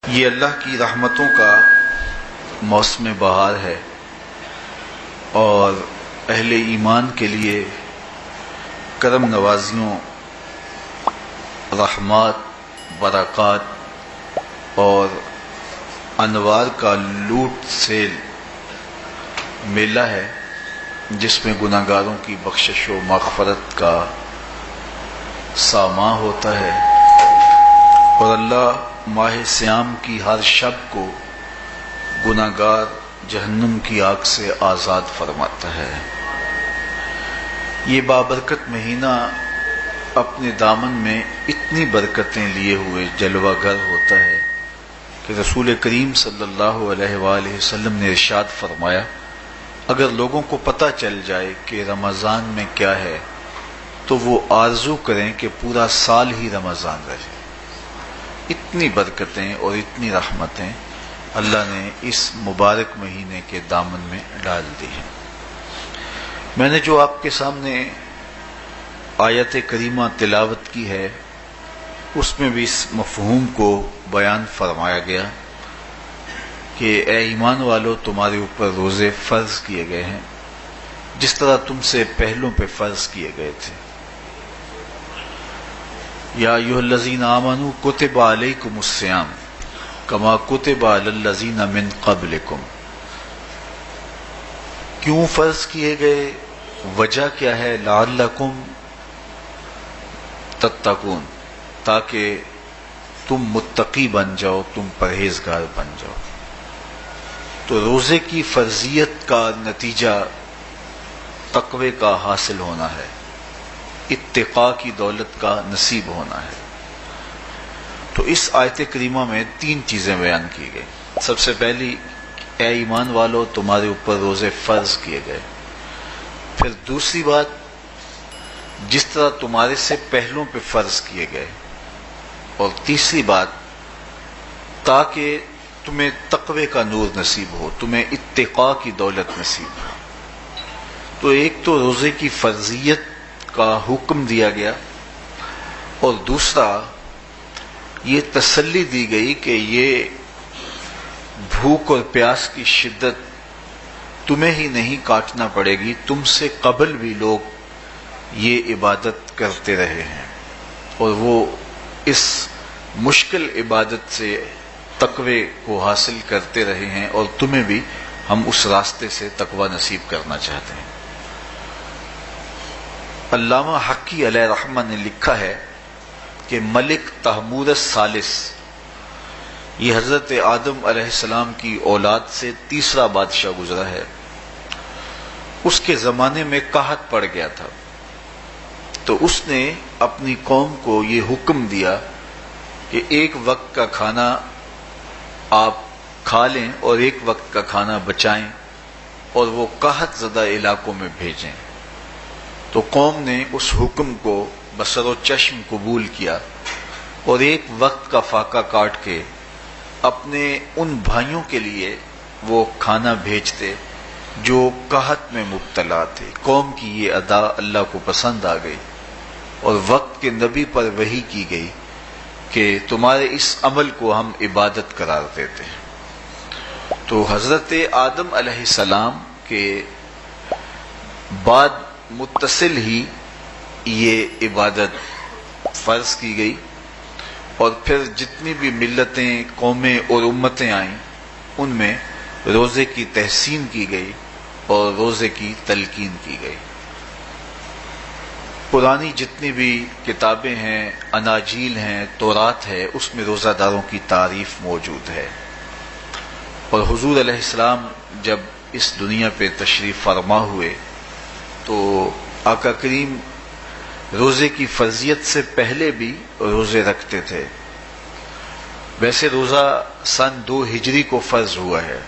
یہ اللہ کی رحمتوں کا موسم بہار ہے اور اہل ایمان کے لیے کرم نوازیوں، رحمات، برکات اور انوار کا لوٹ سیل میلہ ہے، جس میں گناہگاروں کی بخشش و مغفرت کا ساماں ہوتا ہے اور اللہ ماہ صیام کی ہر شب کو گناہگار جہنم کی آگ سے آزاد فرماتا ہے۔ یہ بابرکت مہینہ اپنے دامن میں اتنی برکتیں لیے ہوئے جلوہ گر ہوتا ہے کہ رسول کریم صلی اللہ علیہ وآلہ وسلم نے ارشاد فرمایا، اگر لوگوں کو پتہ چل جائے کہ رمضان میں کیا ہے تو وہ آرزو کریں کہ پورا سال ہی رمضان رہے۔ اتنی برکتیں اور اتنی رحمتیں اللہ نے اس مبارک مہینے کے دامن میں ڈال دی ہیں۔ میں نے جو آپ کے سامنے آیت کریمہ تلاوت کی ہے، اس میں بھی اس مفہوم کو بیان فرمایا گیا کہ اے ایمان والو، تمہارے اوپر روزے فرض کیے گئے ہیں جس طرح تم سے پہلوں پہ فرض کیے گئے تھے۔ یا ایھا الذین آمنوا کتب علیکم الصیام کما کتب علی الذین من قبلکم۔ کیوں فرض کیے گئے؟ وجہ کیا ہے؟ لعلکم تتقون، تاکہ تم متقی بن جاؤ، تم پرہیزگار بن جاؤ۔ تو روزے کی فرضیت کا نتیجہ تقوی کا حاصل ہونا ہے، اتقاء کی دولت کا نصیب ہونا ہے۔ تو اس آیت کریمہ میں تین چیزیں بیان کی گئی۔ سب سے پہلی، اے ایمان والو، تمہارے اوپر روزے فرض کیے گئے۔ پھر دوسری بات، جس طرح تمہارے سے پہلوں پہ فرض کیے گئے۔ اور تیسری بات، تاکہ تمہیں تقوی کا نور نصیب ہو، تمہیں اتقاء کی دولت نصیب ہو۔ تو ایک تو روزے کی فرضیت کا حکم دیا گیا، اور دوسرا یہ تسلی دی گئی کہ یہ بھوک اور پیاس کی شدت تمہیں ہی نہیں کاٹنا پڑے گی، تم سے قبل بھی لوگ یہ عبادت کرتے رہے ہیں اور وہ اس مشکل عبادت سے تقوی کو حاصل کرتے رہے ہیں، اور تمہیں بھی ہم اس راستے سے تقوی نصیب کرنا چاہتے ہیں۔ علامہ حقی علیہ رحمہ نے لکھا ہے کہ ملک تحمور الثالث، یہ حضرت آدم علیہ السلام کی اولاد سے تیسرا بادشاہ گزرا ہے، اس کے زمانے میں قحط پڑ گیا تھا، تو اس نے اپنی قوم کو یہ حکم دیا کہ ایک وقت کا کھانا آپ کھا لیں اور ایک وقت کا کھانا بچائیں اور وہ قحط زدہ علاقوں میں بھیجیں۔ تو قوم نے اس حکم کو بصر و چشم قبول کیا اور ایک وقت کا فاقہ کاٹ کے اپنے ان بھائیوں کے لیے وہ کھانا بھیجتے جو قحط میں مبتلا تھے۔ قوم کی یہ ادا اللہ کو پسند آ گئی اور وقت کے نبی پر وحی کی گئی کہ تمہارے اس عمل کو ہم عبادت قرار دیتے ہیں۔ تو حضرت آدم علیہ السلام کے بعد متصل ہی یہ عبادت فرض کی گئی، اور پھر جتنی بھی ملتیں، قومیں اور امتیں آئیں، ان میں روزے کی تحسین کی گئی اور روزے کی تلقین کی گئی۔ پرانی جتنی بھی کتابیں ہیں، اناجیل ہیں، تورات ہے، اس میں روزہ داروں کی تعریف موجود ہے۔ اور حضور علیہ السلام جب اس دنیا پہ تشریف فرما ہوئے تو آقا کریم روزے کی فرضیت سے پہلے بھی روزے رکھتے تھے۔ ویسے روزہ سن 2 ہجری کو فرض ہوا ہے،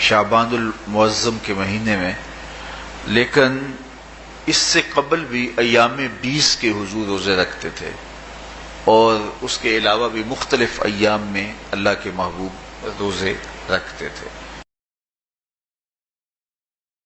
شعبان المعظم کے مہینے میں، لیکن اس سے قبل بھی ایام 20 کے حضور روزے رکھتے تھے، اور اس کے علاوہ بھی مختلف ایام میں اللہ کے محبوب روزے رکھتے تھے۔